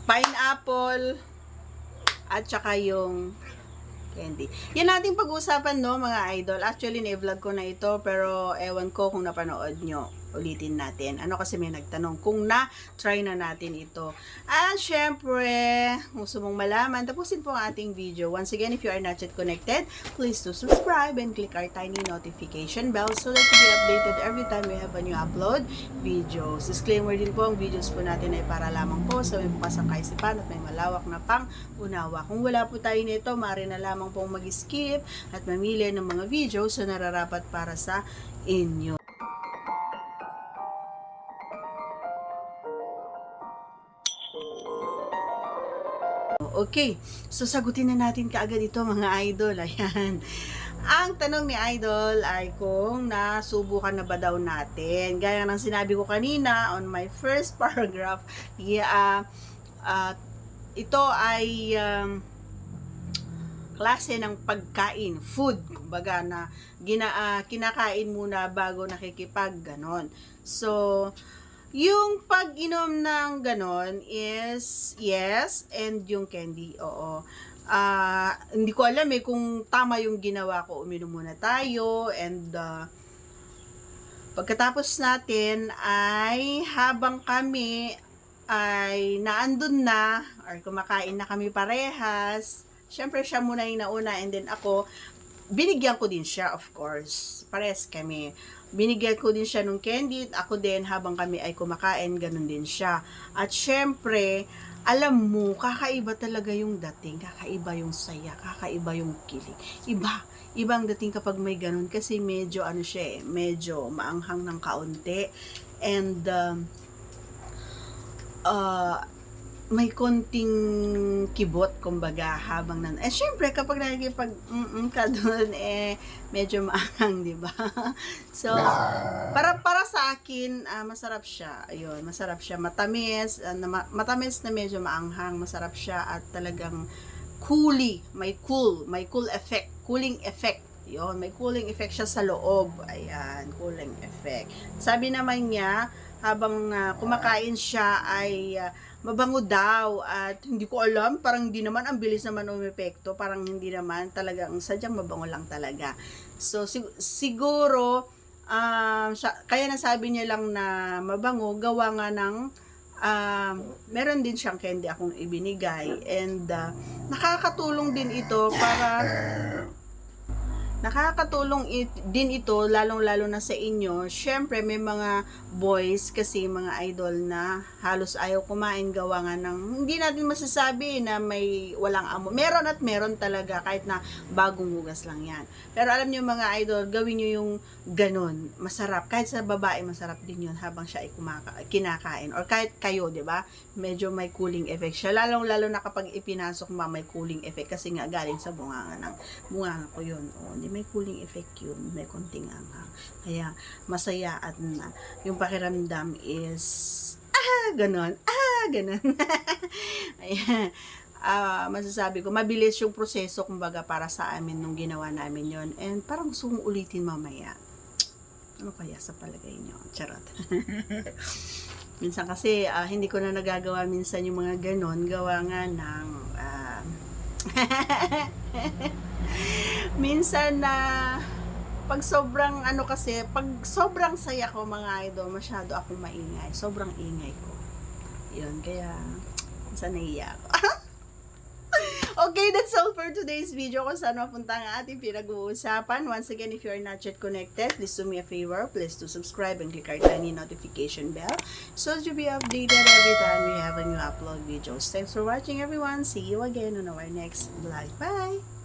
pineapple, at saka yung candy. Yan nating pag-usapan, no, mga idol. Actually, na-vlog ko na ito, pero ewan ko kung napanood nyo. Ulitin natin. Ano kasi may nagtanong kung na-try na natin ito. At syempre, gusto mong malaman, tapusin po ang ating video. Once again, if you are not yet connected, please do subscribe and click our tiny notification bell so that you be updated every time we have a new upload videos. Disclaimer din po, ang videos po natin ay para lamang po sa may bukas ang kaisipan at may malawak na pang-unawa. Kung wala po tayo nito, maaari na lamang pong mag-skip at mamili ng mga videos na nararapat para sa inyo. Okay, so sagutin na natin kaagad ito, mga idol. Ayan. Ang tanong ni idol ay kung nasubukan na ba daw natin. Gaya ng sinabi ko kanina on my first paragraph, ito ay klase ng pagkain, food, kumbaga na kinakain muna bago nakikipag ganon. So, yung pag-inom ng ganon is yes, and yung candy, oo. Hindi ko alam kung tama yung ginawa ko. Uminom muna tayo, and pagkatapos natin ay habang kami ay naandun na or kumakain na kami parehas, syempre siya muna yung nauna, and then ako, binigyan ko din siya, of course. Parehas kami. Binigyan ko din siya ng candy, ako din habang kami ay kumakain, ganun din siya. At syempre, alam mo, kakaiba talaga yung dating, kakaiba yung saya, kakaiba yung kilig. Ibang dating kapag may ganun kasi medyo medyo maanghang ng kaunti, and may konting kibot, kumbaga, habang syempre, kapag nakikipag ka doon, medyo maanghang, di ba? So, para sa akin, masarap siya. Ayun, masarap siya. Matamis, matamis na medyo maanghang, masarap siya, at talagang may cool effect, cooling effect. Yun, may cooling effect siya sa loob. Ayan, cooling effect. Sabi naman niya, habang kumakain siya ay mabango daw, at hindi ko alam, parang hindi naman, ang bilis naman umepekto, parang hindi naman, talagang sadyang mabango lang talaga. So, siguro, kaya nasabi niya lang na mabango, gawa nga ng, meron din siyang candy akong ibinigay, and nakakatulong din ito din ito, lalong-lalo na sa inyo. Syempre, may mga boys kasi, mga idol, na halos ayaw kumain gawa nga ng, hindi natin masasabi na may walang amo. Meron at meron talaga, kahit na bagong hugas lang yan. Pero alam niyo, mga idol, gawin niyo yung ganun. Masarap. Kahit sa babae, masarap din yun habang siya ay kinakain. Or kahit kayo, di ba? Medyo may cooling effect siya. Lalong-lalo na kapag ipinasok mo, may cooling effect. Kasi nga, galing sa bunganga ko yun. O, may cooling effect yun, may konting anghang. Kaya masaya, at yung pakiramdam is ganon. Ayan. Masasabi ko, mabilis yung proseso, kumbaga, para sa amin nung ginawa namin yon, and parang gusto kong ulitin mamaya. Ano kaya sa palagay nyo? Charot. Minsan kasi hindi ko na nagagawa minsan yung mga ganon, gawa nga ng minsan na pag sobrang pag sobrang saya ko, mga idol, masyado akong maingay. Sobrang ingay ko. Yun, kaya minsan nahiya ako. Okay, that's all for today's video, kung saan mapunta ang ating pinag-uusapan. Once again, if you are not yet connected, please do me a favor. Please do subscribe and click our tiny notification bell so that you'll be updated every time we have a new upload videos. Thanks for watching, everyone. See you again on our next vlog. Bye!